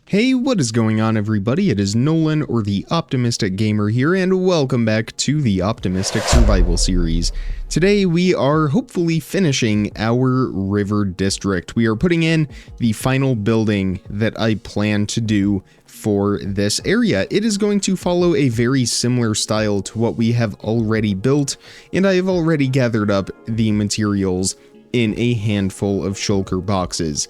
Hey, what is going on everybody? It is Nolan, or the Optimistic Gamer here, and welcome back to the Optimistic Survival series. Today we are hopefully finishing our river district. We are putting in the final building that I plan to do for this area. It is going to follow a very similar style to what we have already built, and I have already gathered up the materials in a handful of shulker boxes.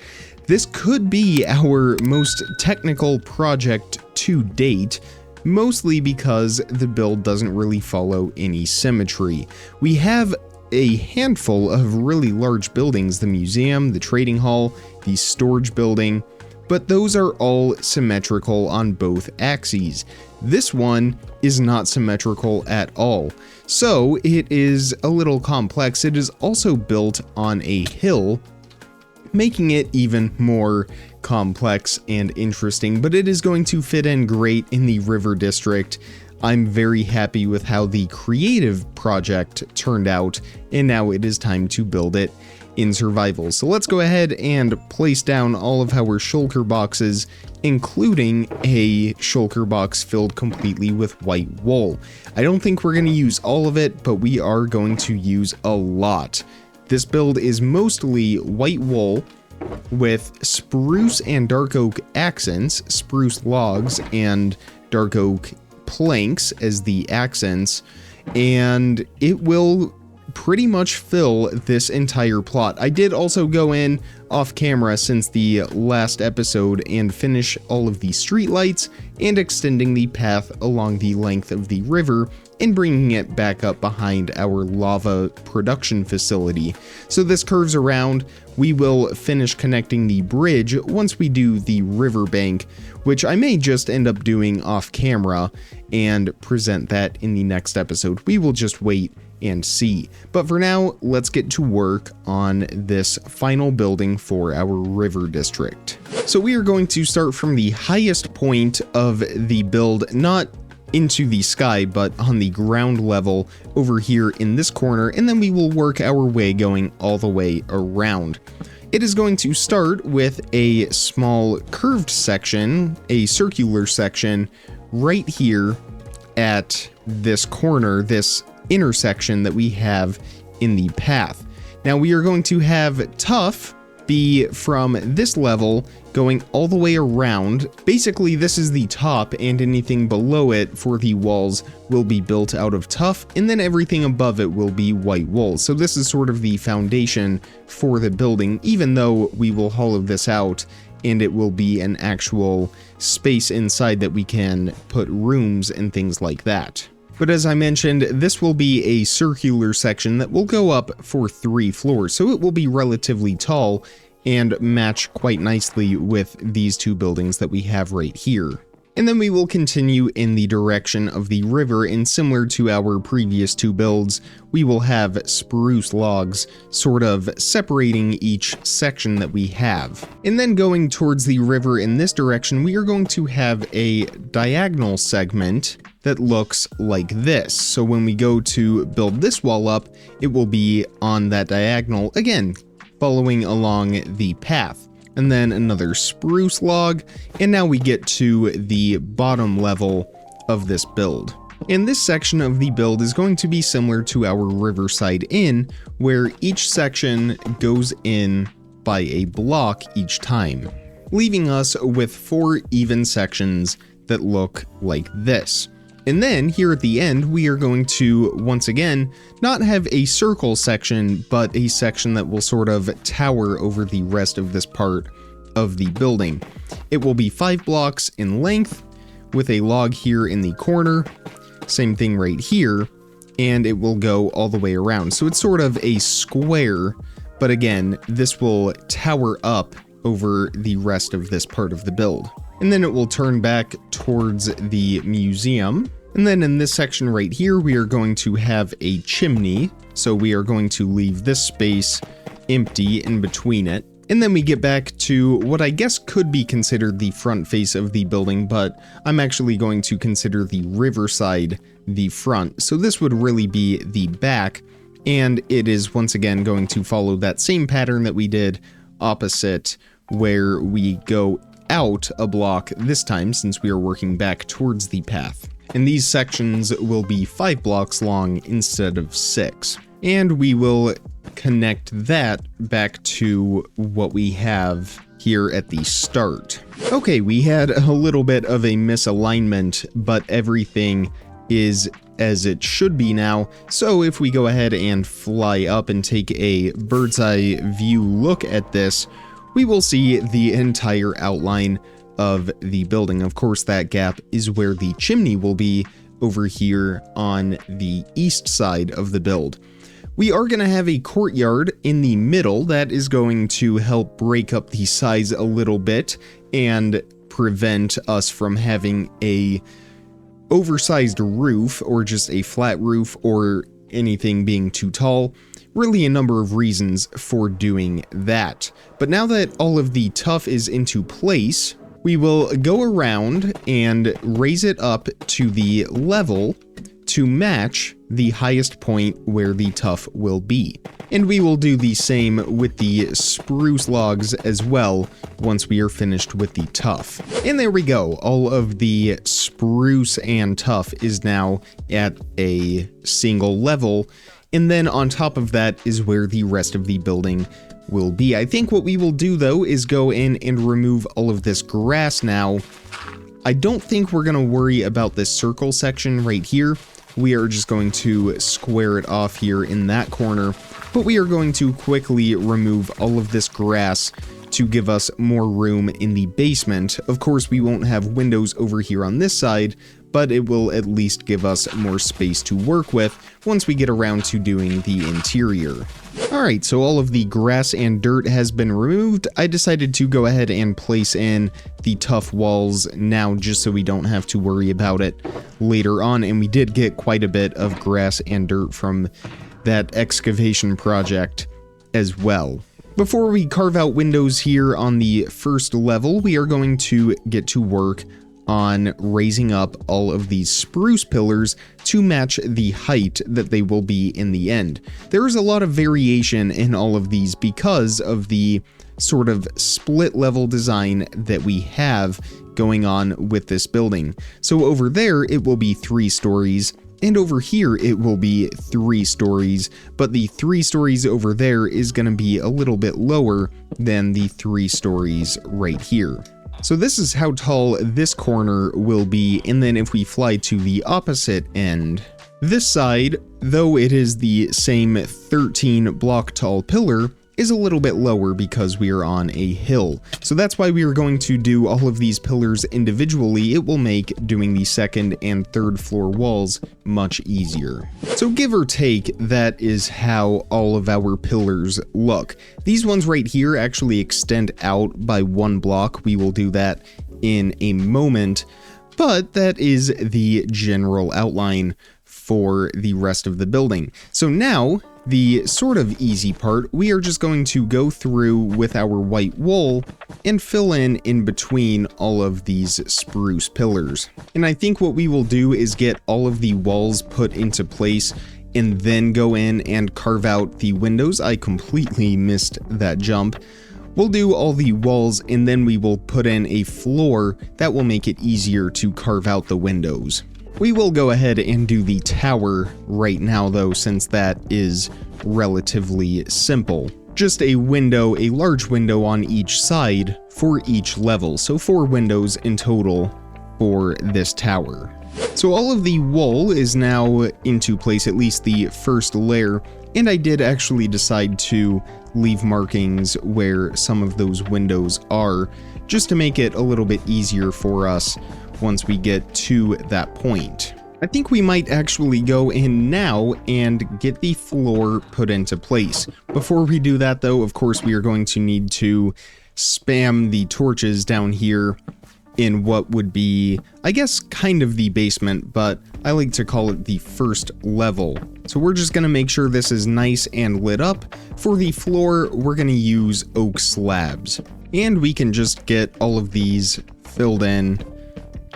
This could be our most technical project to date, mostly because the build doesn't really follow any symmetry. We have a handful of really large buildings, the museum, the trading hall, the storage building, but those are all symmetrical on both axes. This one is not symmetrical at all, so it is a little complex. It is also built on a hill, making it even more complex and interesting, but it is going to fit in great in the river district. I'm very happy with how the creative project turned out, and now it is time to build it in survival. So let's go ahead and place down all of our shulker boxes, including a shulker box filled completely with white wool. I don't think we're going to use all of it, but we are going to use a lot. This build is mostly white wool with spruce and dark oak accents, spruce logs and dark oak planks as the accents, and it will pretty much fill this entire plot. I did also go in off camera since the last episode and finish all of the street lights and extending the path along the length of the river and bringing it back up behind our lava production facility. So this curves around. We will finish connecting the bridge once we do the riverbank, which I may just end up doing off camera and present that in the next episode. We will just wait and see. But for now, let's get to work on this final building for our river district. So we are going to start from the highest point of the build, not into the sky, but on the ground level over here in this corner, and then we will work our way going all the way around. It is going to start with a small curved section, a circular section right here at this corner, this intersection that we have in the path. Now we are going to have tuff be from this level going all the way around. Basically, this is the top, and anything below it for the walls will be built out of tuff, and then everything above it will be white wool. So this is sort of the foundation for the building, even though we will hollow this out and it will be an actual space inside that we can put rooms and things like that. But as I mentioned, this will be a circular section that will go up for 3 floors, so it will be relatively tall and match quite nicely with these two buildings that we have right here. And then we will continue in the direction of the river, and similar to our previous 2 builds, we will have spruce logs sort of separating each section that we have. And then going towards the river in this direction, we are going to have a diagonal segment that looks like this. So when we go to build this wall up, it will be on that diagonal, again, following along the path. And then another spruce log, and now we get to the bottom level of this build. And this section of the build is going to be similar to our Riverside Inn, where each section goes in by a block each time, leaving us with 4 even sections that look like this. And then here at the end, we are going to, once again, not have a circle section, but a section that will sort of tower over the rest of this part of the building. It will be 5 blocks in length with a log here in the corner, same thing right here, and it will go all the way around. So it's sort of a square, but again, this will tower up over the rest of this part of the build. And then it will turn back towards the museum. And then in this section right here, we are going to have a chimney. So we are going to leave this space empty in between it. And then we get back to what I guess could be considered the front face of the building, but I'm actually going to consider the riverside the front. So this would really be the back, and it is once again going to follow that same pattern that we did opposite, where we go out a block this time since we are working back towards the path. And these sections will be 5 blocks long instead of 6. And we will connect that back to what we have here at the start. Okay, we had a little bit of a misalignment, but everything is as it should be now. So if we go ahead and fly up and take a bird's eye view look at this, we will see the entire outline of the building. Of course, that gap is where the chimney will be over here on the east side of the build. We are going to have a courtyard in the middle that is going to help break up the size a little bit and prevent us from having a oversized roof or just a flat roof or anything being too tall. Really a number of reasons for doing that. But now that all of the tuff is into place, we will go around and raise it up to the level to match the highest point where the tuff will be. And we will do the same with the spruce logs as well once we are finished with the tuff. And there we go. All of the spruce and tuff is now at a single level. And then on top of that is where the rest of the building will be. I think what we will do though is go in and remove all of this grass now. I don't think we're going to worry about this circle section right here. We are just going to square it off here in that corner, but we are going to quickly remove all of this grass to give us more room in the basement. Of course, we won't have windows over here on this side, but it will at least give us more space to work with once we get around to doing the interior. Alright, so all of the grass and dirt has been removed. I decided to go ahead and place in the tough walls now just so we don't have to worry about it later on, and we did get quite a bit of grass and dirt from that excavation project as well. Before we carve out windows here on the first level, we are going to get to work on raising up all of these spruce pillars to match the height that they will be in the end. There is a lot of variation in all of these because of the sort of split level design that we have going on with this building. So over there it will be 3 stories, and over here it will be 3 stories, but the 3 stories over there is going to be a little bit lower than the 3 stories right here. So this is how tall this corner will be, and then if we fly to the opposite end, this side, though it is the same 13 block tall pillar, is a little bit lower because we are on a hill. So that's why we are going to do all of these pillars individually. It will make doing the second and third floor walls much easier. So give or take, that is how all of our pillars look. These ones right here actually extend out by 1 block. We will do that in a moment, but that is the general outline for the rest of the building. So now, the sort of easy part, we are just going to go through with our white wool and fill in between all of these spruce pillars. And I think what we will do is get all of the walls put into place and then go in and carve out the windows. I completely missed that jump. We'll do all the walls and then we will put in a floor that will make it easier to carve out the windows. We will go ahead and do the tower right now though, since that is relatively simple. Just a window, a large window on each side for each level, so 4 windows in total for this tower. So all of the wool is now into place, at least the first layer, and I did actually decide to leave markings where some of those windows are, just to make it a little bit easier for us once we get to that point. I think we might actually go in now and get the floor put into place. Before we do that though, of course we are going to need to spam the torches down here in what would be, I guess, kind of the basement, but I like to call it the first level. So we're just going to make sure this is nice and lit up. For the floor, we're going to use oak slabs. And we can just get all of these filled in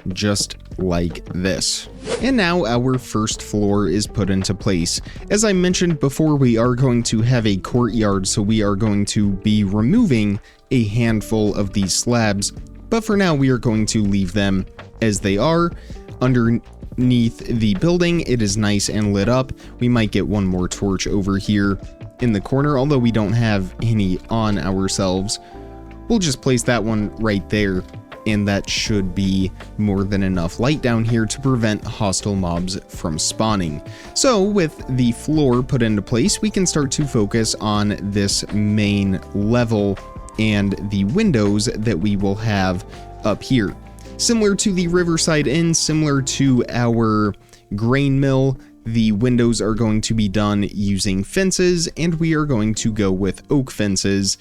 just like this. And now our first floor is put into place. As I mentioned before, we are going to have a courtyard, so we are going to be removing a handful of these slabs, but for now we are going to leave them as they are. Underneath the building, it is nice and lit up. We might get one more torch over here in the corner, although we don't have any on ourselves. We'll just place that one right there, and that should be more than enough light down here to prevent hostile mobs from spawning. So with the floor put into place, we can start to focus on this main level and the windows that we will have up here. Similar to the Riverside Inn, similar to our grain mill, the windows are going to be done using fences, and we are going to go with oak fences,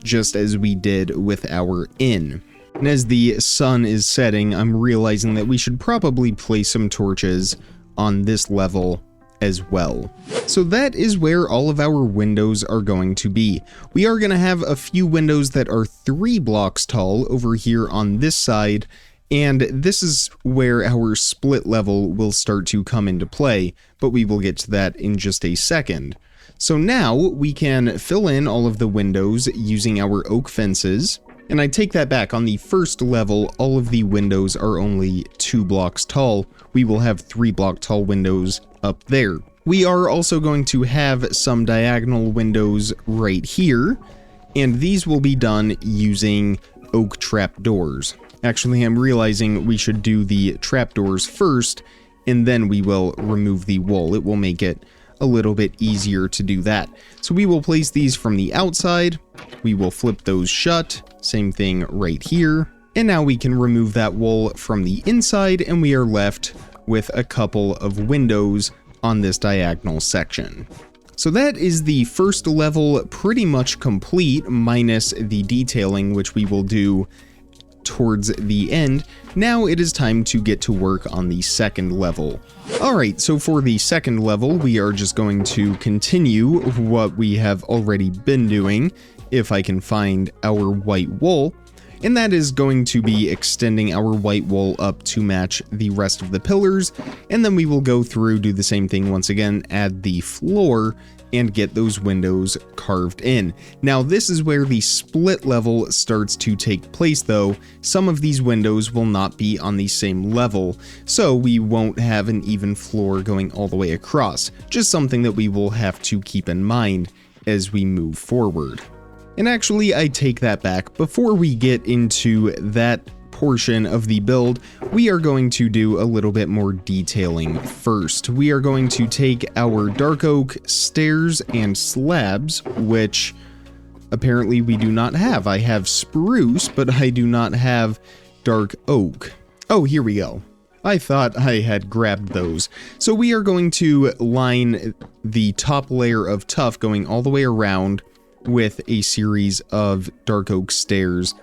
just as we did with our inn. And as the sun is setting, I'm realizing that we should probably place some torches on this level as well. So that is where all of our windows are going to be. We are going to have a few windows that are 3 blocks tall over here on this side, and this is where our split level will start to come into play, but we will get to that in just a second. So now we can fill in all of the windows using our oak fences. And I take that back. On the first level, all of the windows are only 2 blocks tall. We will have 3 block tall windows up there. We are also going to have some diagonal windows right here, and these will be done using oak trapdoors. Actually, I'm realizing we should do the trapdoors first, and then we will remove the wool. It will make it a little bit easier to do that. So we will place these from the outside. We will flip those shut. Same thing right here. And now we can remove that wool from the inside, and we are left with a couple of windows on this diagonal section. So that is the first level pretty much complete, minus the detailing, which we will do towards the end. Now it is time to get to work on the second level. Alright, so for the second level, we are just going to continue what we have already been doing, if I can find our white wool, and that is going to be extending our white wool up to match the rest of the pillars, and then we will go through, do the same thing once again, add the floor, and get those windows carved in. Now this is where the split level starts to take place though. Some of these windows will not be on the same level, so we won't have an even floor going all the way across. Just something that we will have to keep in mind as we move forward. And actually, I take that back. Before we get into that portion of the build, we are going to do a little bit more detailing first. We are going to take our dark oak stairs and slabs, which apparently we do not have. I have spruce, but I do not have dark oak. Oh, here we go. I thought I had grabbed those. So we are going to line the top layer of tuff going all the way around with a series of dark oak stairs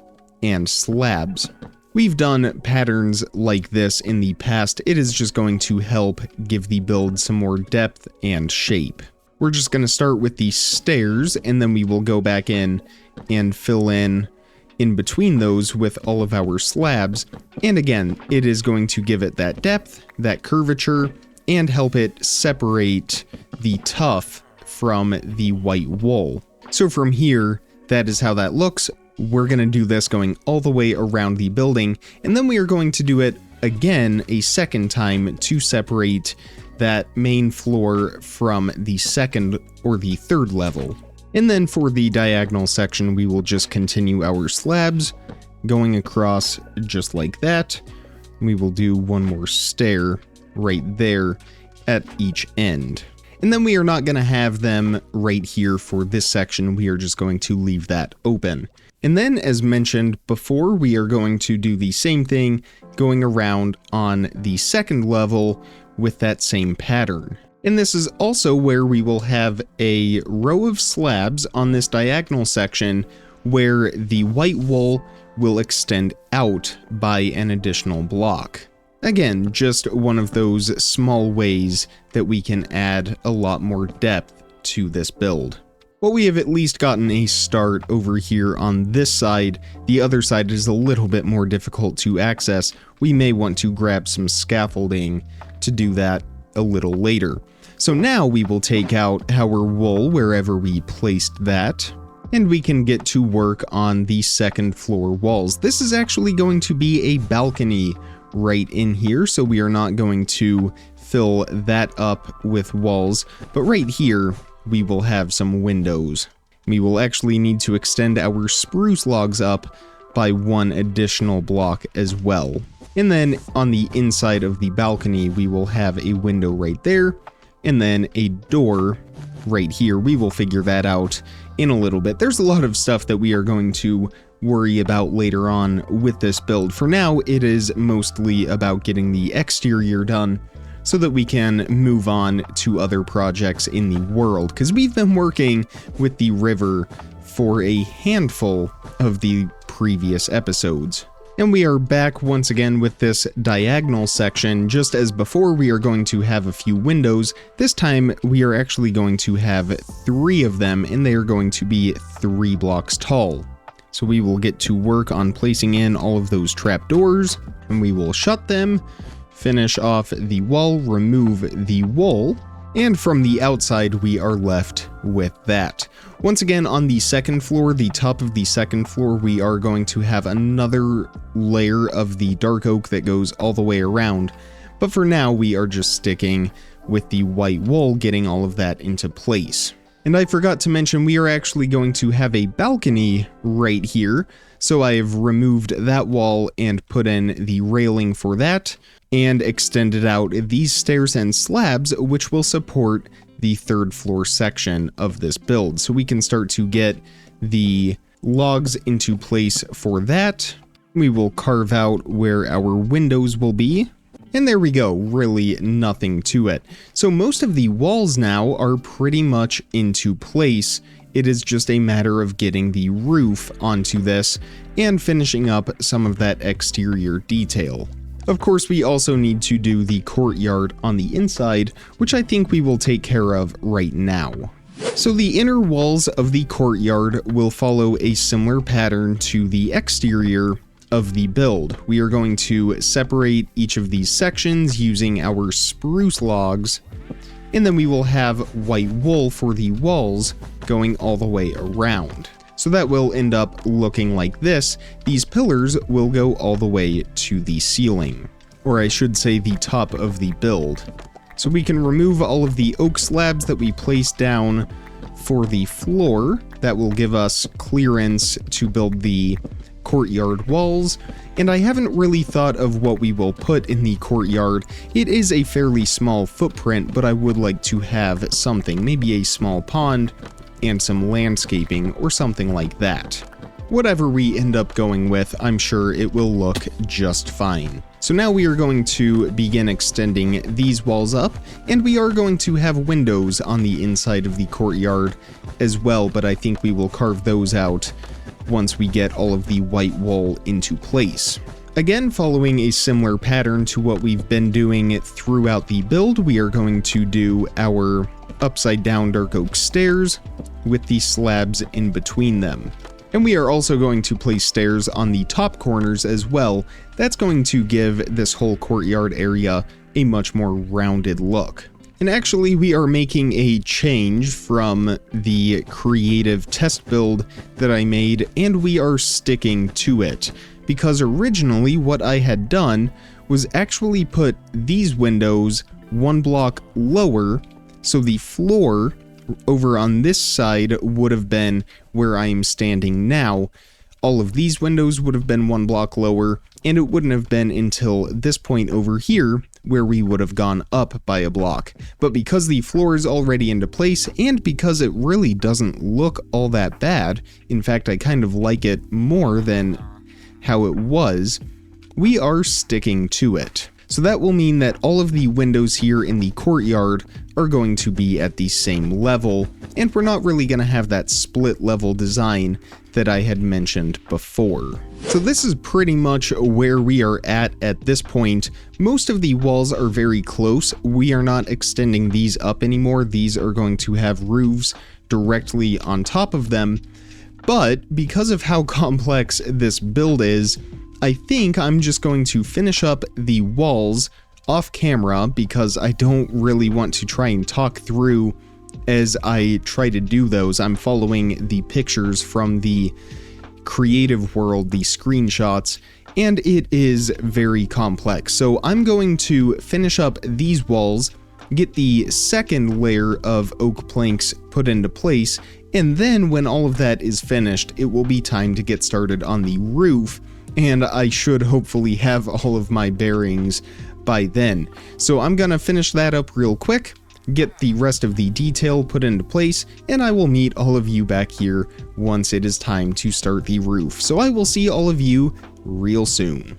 and slabs. We've done patterns like this in the past. It is just going to help give the build some more depth and shape. We're just going to start with the stairs, and then we will go back in and fill in between those with all of our slabs. And again, it is going to give it that depth, that curvature, and help it separate the tuff from the white wool. So from here, that is how that looks. We're going to do this going all the way around the building, and then we are going to do it again a second time to separate that main floor from the second or the third level. And then for the diagonal section, we will just continue our slabs going across just like that. We will do one more stair right there at each end. And then we are not going to have them right here for this section. We are just going to leave that open. And then, as mentioned before, we are going to do the same thing going around on the second level with that same pattern. And this is also where we will have a row of slabs on this diagonal section where the white wool will extend out by an additional block. Again, just one of those small ways that we can add a lot more depth to this build. Well, we have at least gotten a start over here on this side. The other side is a little bit more difficult to access. We may want to grab some scaffolding to do that a little later. So now we will take out our wool wherever we placed that. and we can get to work on the second floor walls. This is actually going to be a balcony right in here, so we are not going to fill that up with walls, but right here we will have some windows. We will actually need to extend our spruce logs up by one additional block as well. And then on the inside of the balcony, we will have a window right there, and then a door right here. We will figure that out in a little bit. There's a lot of stuff that we are going to worry about later on with this build. For now, it is mostly about getting the exterior done so that we can move on to other projects in the world, because we've been working with the river for a handful of the previous episodes. And we are back once again with this diagonal section. Just as before, we are going to have a few windows. This time we are actually going to have 3 of them, and they are going to be 3 blocks tall. So we will get to work on placing in all of those trapdoors, and we will shut them, finish off the wall, remove the wall, and from the outside we are left with that. Once again, on the second floor, the top of the second floor, we are going to have another layer of the dark oak that goes all the way around. But for now, we are just sticking with the white wool, getting all of that into place. And I forgot to mention, we are actually going to have a balcony right here. So I have removed that wall and put in the railing for that, and extended out these stairs and slabs, which will support the third floor section of this build. So we can start to get the logs into place for that. We will carve out where our windows will be. And there we go, really nothing to it. So most of the walls now are pretty much into place. It is just a matter of getting the roof onto this and finishing up some of that exterior detail. Of course, we also need to do the courtyard on the inside, which I think we will take care of right now. So the inner walls of the courtyard will follow a similar pattern to the exterior of the build. We are going to separate each of these sections using our spruce logs, and then we will have white wool for the walls going all the way around. So that will end up looking like this. These pillars will go all the way to the ceiling, or I should say the top of the build. So we can remove all of the oak slabs that we placed down for the floor. That will give us clearance to build the courtyard walls, and I haven't really thought of what we will put in the courtyard. It is a fairly small footprint, but I would like to have something, maybe a small pond and some landscaping or something like that. Whatever we end up going with, I'm sure it will look just fine. So now we are going to begin extending these walls up, and we are going to have windows on the inside of the courtyard as well, but I think we will carve those out once we get all of the white wool into place. Again, following a similar pattern to what we've been doing throughout the build, we are going to do our upside down dark oak stairs with the slabs in between them. And we are also going to place stairs on the top corners as well. That's going to give this whole courtyard area a much more rounded look. And actually, we are making a change from the creative test build that I made, and we are sticking to it. Because originally what I had done was actually put these windows 1 block lower, so the floor over on this side would have been where I am standing now. All of these windows would have been 1 block lower, and it wouldn't have been until this point over here where we would have gone up by a block. But because the floor is already into place, and because it really doesn't look all that bad, in fact I kind of like it more than how it was, we are sticking to it. So that will mean that all of the windows here in the courtyard are going to be at the same level, and we're not really going to have that split level design that I had mentioned before. So this is pretty much where we are at this point. Most of the walls are very close. We are not extending these up anymore. These are going to have roofs directly on top of them. But because of how complex this build is, I think I'm just going to finish up the walls off camera because I don't really want to try and talk through as I try to do those, I'm following the pictures from the creative world, the screenshots, and it is very complex. So I'm going to finish up these walls, get the second layer of oak planks put into place, and then when all of that is finished, it will be time to get started on the roof, and I should hopefully have all of my bearings by then. So I'm gonna finish that up real quick, get the rest of the detail put into place, and I will meet all of you back here once it is time to start the roof. So I will see all of you real soon.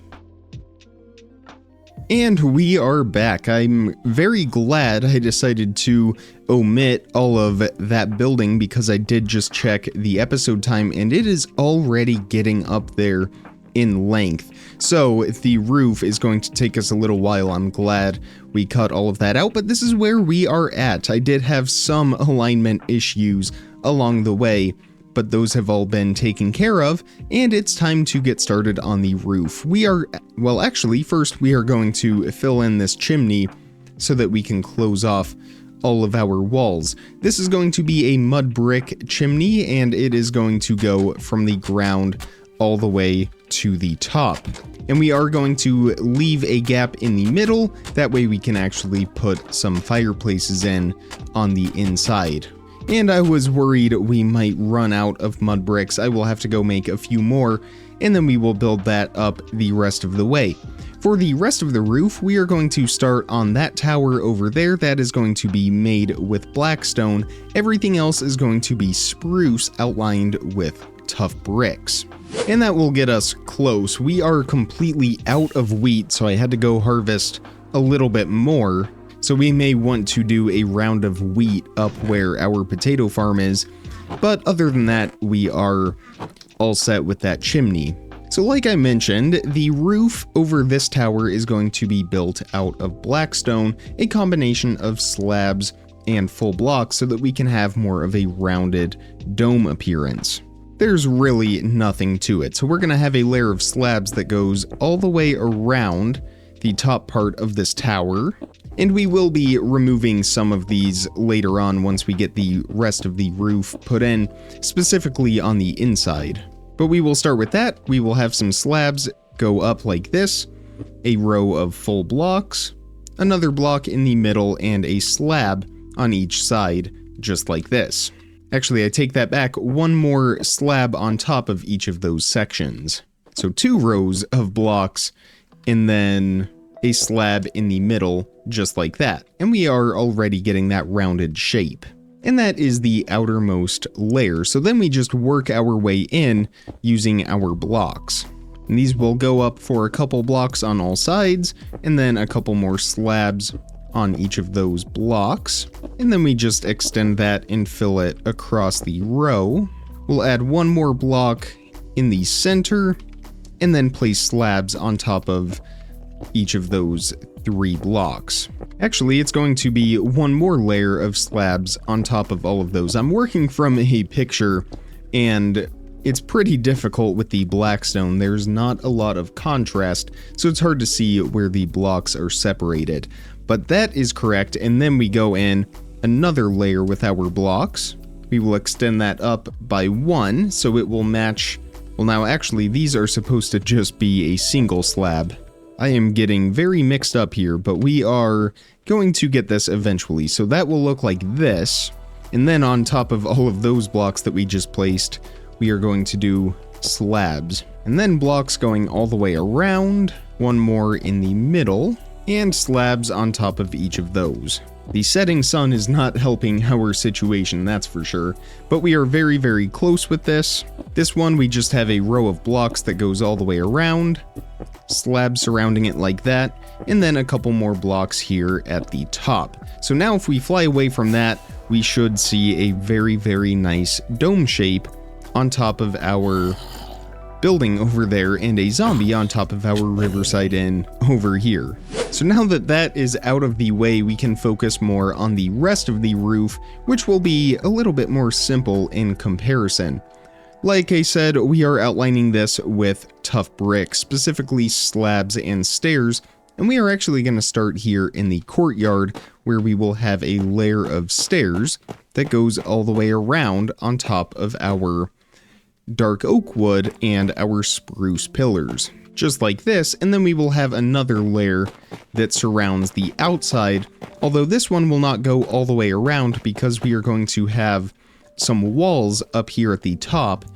And we are back. I'm very glad I decided to omit all of that building because I did just check the episode time and it is already getting up there in length. So the roof is going to take us a little while. I'm glad we cut all of that out, but this is where we are at. I did have some alignment issues along the way, but those have all been taken care of, and it's time to get started on the roof. Well, actually, first we are going to fill in this chimney so that we can close off all of our walls. This is going to be a mud brick chimney, and it is going to go from the ground all the way to the top. And we are going to leave a gap in the middle, that way we can actually put some fireplaces in on the inside. And I was worried we might run out of mud bricks. I will have to go make a few more, and then we will build that up the rest of the way. For the rest of the roof, we are going to start on that tower over there. That is going to be made with black stone. Everything else is going to be spruce outlined with tough bricks. And that will get us close. We are completely out of wheat, so I had to go harvest a little bit more. So we may want to do a round of wheat up where our potato farm is, but other than that, we are all set with that chimney. So like I mentioned, the roof over this tower is going to be built out of black stone, a combination of slabs and full blocks so that we can have more of a rounded dome appearance. There's really nothing to it, so we're going to have a layer of slabs that goes all the way around the top part of this tower. And we will be removing some of these later on once we get the rest of the roof put in, specifically on the inside. But we will start with that. We will have some slabs go up like this, a row of full blocks, another block in the middle, and a slab on each side, just like this. Actually, I take that back, one more slab on top of each of those sections. So 2 rows of blocks, and then a slab in the middle, just like that. And we are already getting that rounded shape. And that is the outermost layer. So then we just work our way in using our blocks. And these will go up for a couple blocks on all sides, and then a couple more slabs on each of those blocks. And then we just extend that and fill it across the row. We'll add one more block in the center, and then place slabs on top of each of those 3 blocks. Actually, it's going to be one more layer of slabs on top of all of those. I'm working from a picture, and it's pretty difficult with the black stone. There's not a lot of contrast, so it's hard to see where the blocks are separated. But that is correct, and then we go in another layer with our blocks. We will extend that up by 1, so it will match. Well, now actually, these are supposed to just be a single slab. I am getting very mixed up here, but we are going to get this eventually. So that will look like this. And then on top of all of those blocks that we just placed, we are going to do slabs. And then blocks going all the way around, one more in the middle, and slabs on top of each of those. The setting sun is not helping our situation, that's for sure, but we are very, very close with this. This one, we just have a row of blocks that goes all the way around, slabs surrounding it like that, and then a couple more blocks here at the top. So now if we fly away from that, we should see a very, very nice dome shape on top of our building over there, and a zombie on top of our Riverside Inn over here. So now that that is out of the way, we can focus more on the rest of the roof, which will be a little bit more simple in comparison. Like I said, we are outlining this with tough bricks, specifically slabs and stairs, and we are actually going to start here in the courtyard, where we will have a layer of stairs, that goes all the way around on top of our dark oak wood and our spruce pillars. Just like this, and then we will have another layer that surrounds the outside, although this one will not go all the way around because we are going to have some walls up here at the top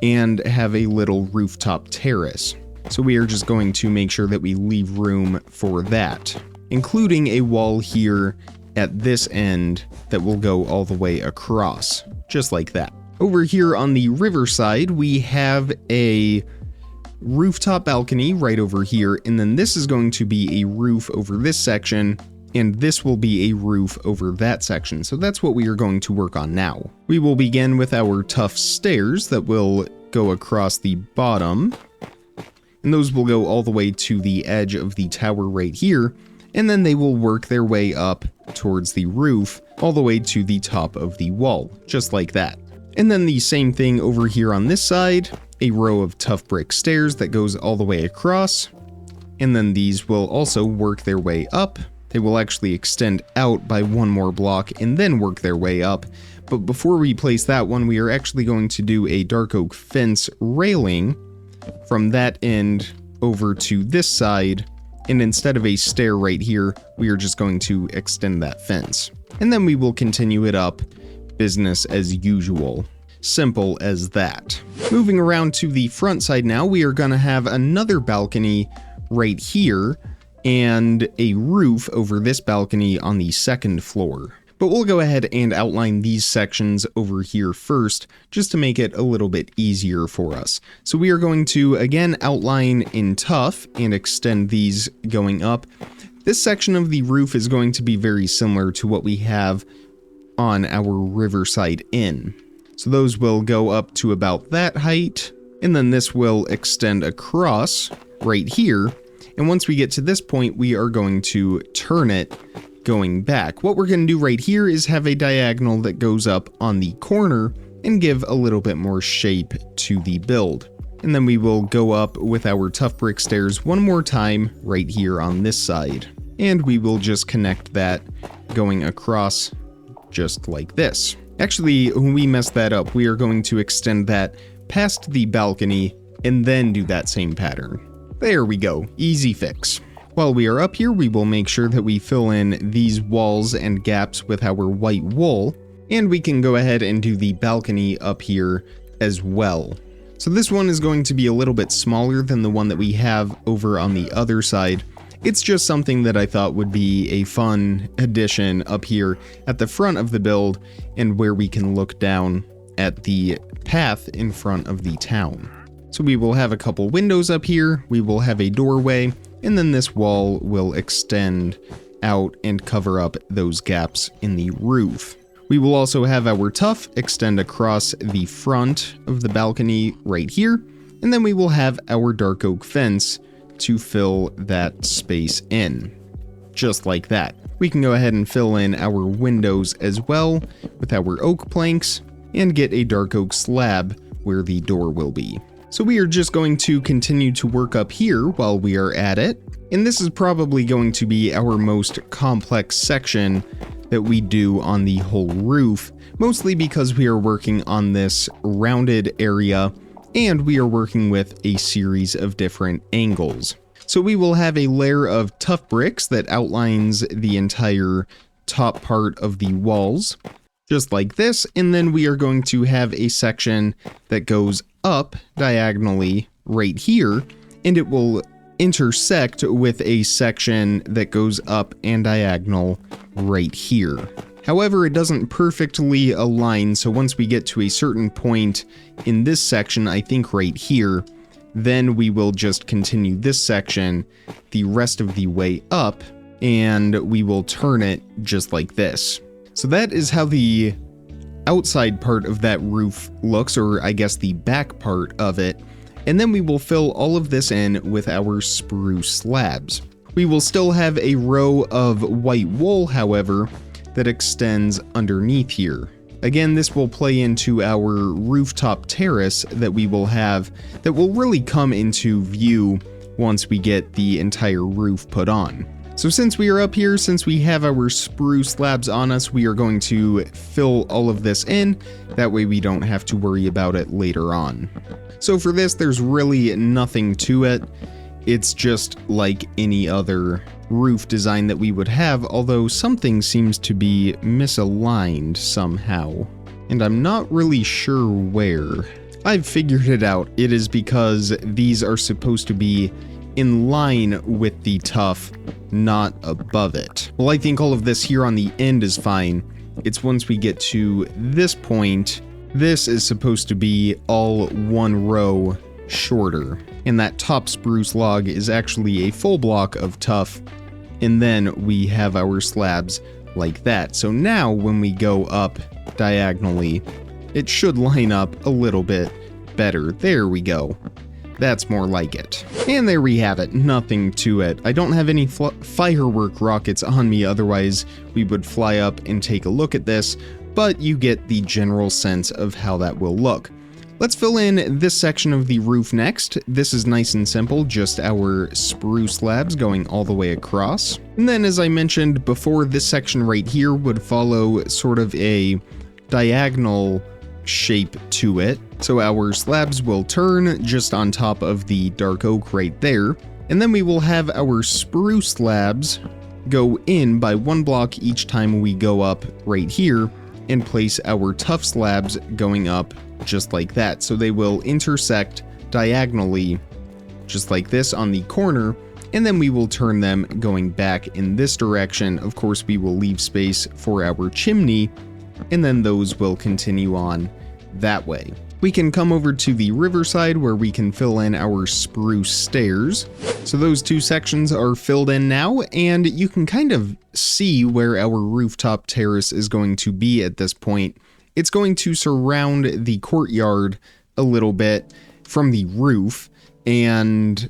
and have a little rooftop terrace. So we are just going to make sure that we leave room for that, including a wall here at this end that will go all the way across, just like that. Over here on the riverside, we have a rooftop balcony right over here, and then this is going to be a roof over this section, and this will be a roof over that section. So that's what we are going to work on now. We will begin with our tough stairs that will go across the bottom, and those will go all the way to the edge of the tower right here, and then they will work their way up towards the roof all the way to the top of the wall, just like that. And then the same thing over here on this side, a row of tough brick stairs that goes all the way across, and then these will also work their way up. They will actually extend out by one more block and then work their way up. But before we place that one, we are actually going to do a dark oak fence railing from that end over to this side, and instead of a stair right here, we are just going to extend that fence. And then we will continue it up, business as usual. Simple as that. Moving around to the front side now, we are going to have another balcony right here and a roof over this balcony on the second floor. But we'll go ahead and outline these sections over here first, just to make it a little bit easier for us. So we are going to again outline in tough and extend these going up. This section of the roof is going to be very similar to what we have on our Riverside Inn. So those will go up to about that height, and then this will extend across right here. And once we get to this point, we are going to turn it going back. What we're going to do right here is have a diagonal that goes up on the corner and give a little bit more shape to the build. And then we will go up with our tough brick stairs one more time right here on this side. And we will just connect that going across just like this. Actually, when we mess that up, we are going to extend that past the balcony and then do that same pattern. There we go, easy fix. While we are up here, we will make sure that we fill in these walls and gaps with our white wool, and we can go ahead and do the balcony up here as well. So this one is going to be a little bit smaller than the one that we have over on the other side. It's just something that I thought would be a fun addition up here at the front of the build, and where we can look down at the path in front of the town. So we will have a couple windows up here, we will have a doorway, and then this wall will extend out and cover up those gaps in the roof. We will also have our tuff extend across the front of the balcony right here, and then we will have our dark oak fence to fill that space in, just like that. We can go ahead and fill in our windows as well with our oak planks and get a dark oak slab where the door will be. So we are just going to continue to work up here while we are at it, and this is probably going to be our most complex section that we do on the whole roof, mostly because we are working on this rounded area and we are working with a series of different angles. So we will have a layer of tough bricks that outlines the entire top part of the walls, just like this, and then we are going to have a section that goes up diagonally right here, and it will intersect with a section that goes up and diagonal right here. However, it doesn't perfectly align, so once we get to a certain point in this section, I think right here, then we will just continue this section the rest of the way up, and we will turn it just like this. So that is how the outside part of that roof looks, or I guess the back part of it, and then we will fill all of this in with our spruce slabs. We will still have a row of white wool, however, that extends underneath here. Again, this will play into our rooftop terrace that we will have, that will really come into view once we get the entire roof put on. So since we are up here, since we have our spruce slabs on us, we are going to fill all of this in. That way we don't have to worry about it later on. So for this, there's really nothing to it. It's just like any other roof design that we would have, although something seems to be misaligned somehow. And I'm not really sure where. I've figured it out. It is because these are supposed to be in line with the tuff, not above it. Well, I think all of this here on the end is fine. It's once we get to this point, this is supposed to be all one row shorter. And that top spruce log is actually a full block of tuff. And then we have our slabs like that. So now when we go up diagonally, it should line up a little bit better. There we go. That's more like it. And there we have it, nothing to it. I don't have any firework rockets on me, otherwise we would fly up and take a look at this, but you get the general sense of how that will look. Let's fill in this section of the roof next. This is nice and simple, just our spruce slabs going all the way across. And then as I mentioned before, this section right here would follow sort of a diagonal shape to it. So our slabs will turn just on top of the dark oak right there. And then we will have our spruce slabs go in by one block each time we go up right here and place our tough slabs going up just like that. So they will intersect diagonally just like this on the corner, and then we will turn them going back in this direction. Of course, we will leave space for our chimney, and then those will continue on that way. We can come over to the riverside where we can fill in our spruce stairs. So those two sections are filled in now, and you can kind of see where our rooftop terrace is going to be at this point. It's going to surround the courtyard a little bit from the roof, and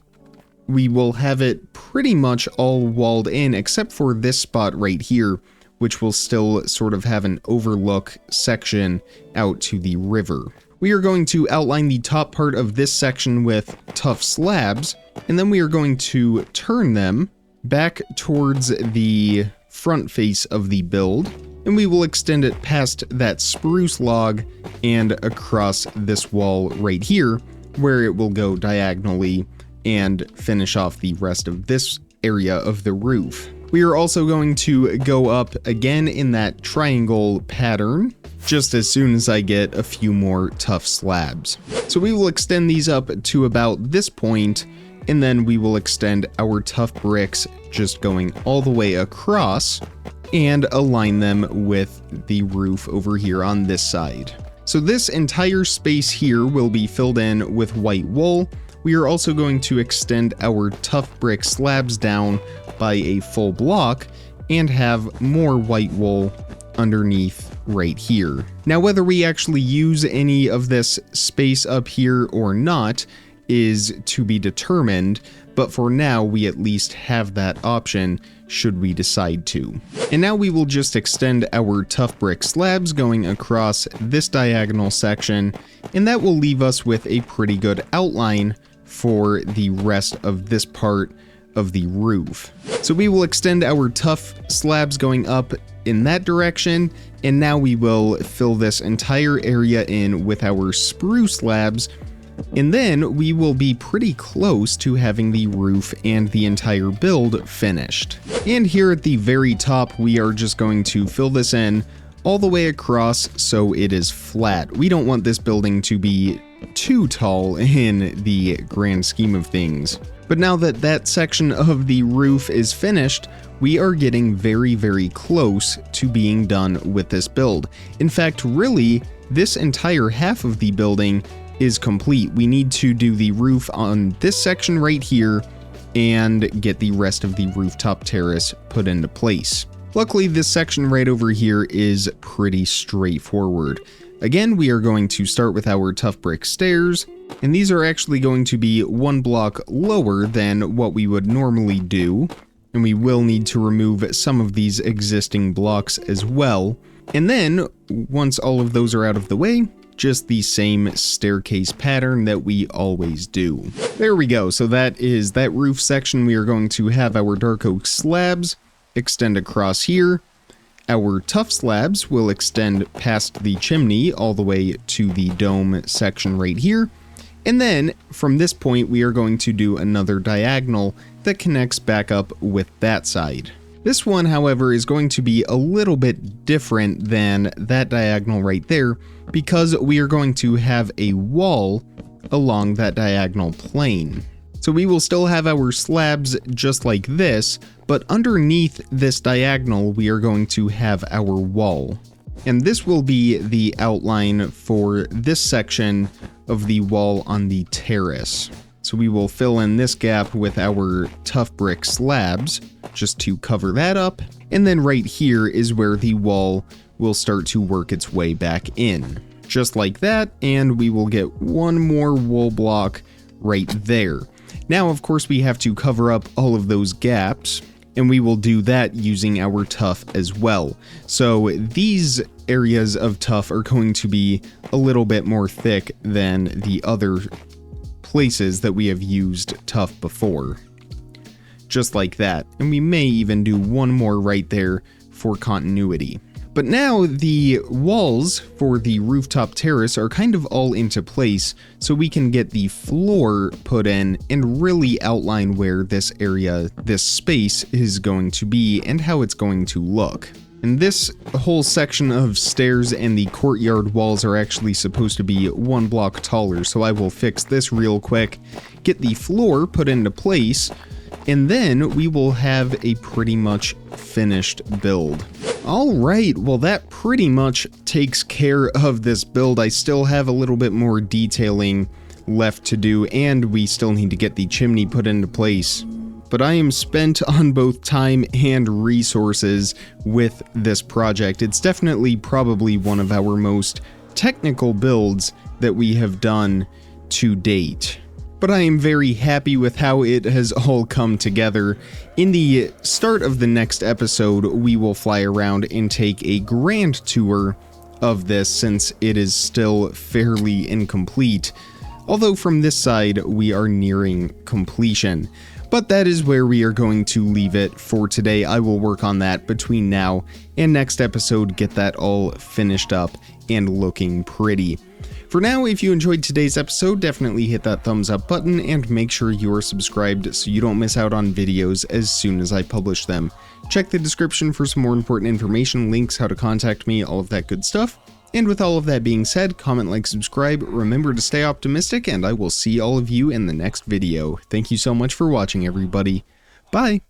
we will have it pretty much all walled in except for this spot right here, which will still sort of have an overlook section out to the river. We are going to outline the top part of this section with tough slabs, and then we are going to turn them back towards the front face of the build, and we will extend it past that spruce log and across this wall right here, where it will go diagonally and finish off the rest of this area of the roof. We are also going to go up again in that triangle pattern, just as soon as I get a few more tough slabs. So we will extend these up to about this point, and then we will extend our tough bricks just going all the way across and align them with the roof over here on this side. So this entire space here will be filled in with white wool. We are also going to extend our tough brick slabs down by a full block and have more white wool underneath right here. Now, whether we actually use any of this space up here or not is to be determined, but for now we at least have that option should we decide to. And now we will just extend our tough brick slabs going across this diagonal section, and that will leave us with a pretty good outline for the rest of this part of the roof. So we will extend our tough slabs going up in that direction, and now we will fill this entire area in with our spruce slabs, and then we will be pretty close to having the roof and the entire build finished. And here at the very top, we are just going to fill this in all the way across so it is flat. We don't want this building to be too tall in the grand scheme of things. But now that that section of the roof is finished, we are getting very, very close to being done with this build. In fact, really, this entire half of the building is complete. We need to do the roof on this section right here and get the rest of the rooftop terrace put into place. Luckily, this section right over here is pretty straightforward. Again, we are going to start with our tough brick stairs, and these are actually going to be one block lower than what we would normally do, and we will need to remove some of these existing blocks as well. And then, once all of those are out of the way, just the same staircase pattern that we always do. There we go. So that is that roof section. We are going to have our dark oak slabs extend across here. Our tough slabs will extend past the chimney all the way to the dome section right here. And then from this point, we are going to do another diagonal that connects back up with that side. This one, however, is going to be a little bit different than that diagonal right there because we are going to have a wall along that diagonal plane. So we will still have our slabs just like this, but underneath this diagonal, we are going to have our wall. And this will be the outline for this section of the wall on the terrace. So we will fill in this gap with our tough brick slabs just to cover that up. And then right here is where the wall will start to work its way back in. Just like that, and we will get one more wool block right there. Now, of course, we have to cover up all of those gaps, and we will do that using our tuff as well. So these areas of tuff are going to be a little bit more thick than the other places that we have used tuff before. Just like that. And we may even do one more right there for continuity. But now the walls for the rooftop terrace are kind of all into place, so we can get the floor put in and really outline where this area, this space is going to be and how it's going to look. And this whole section of stairs and the courtyard walls are actually supposed to be one block taller, so I will fix this real quick, get the floor put into place, and then we will have a pretty much finished build. Alright, well that pretty much takes care of this build. I still have a little bit more detailing left to do, and we still need to get the chimney put into place. But I am spent on both time and resources with this project. It's definitely probably one of our most technical builds that we have done to date. But I am very happy with how it has all come together. In the start of the next episode, we will fly around and take a grand tour of this since it is still fairly incomplete. Although from this side, we are nearing completion. But that is where we are going to leave it for today. I will work on that between now and next episode, get that all finished up and looking pretty. For now, if you enjoyed today's episode, definitely hit that thumbs up button and make sure you are subscribed so you don't miss out on videos as soon as I publish them. Check the description for some more important information, links, how to contact me, all of that good stuff. And with all of that being said, comment, like, subscribe, remember to stay optimistic, and I will see all of you in the next video. Thank you so much for watching, everybody. Bye!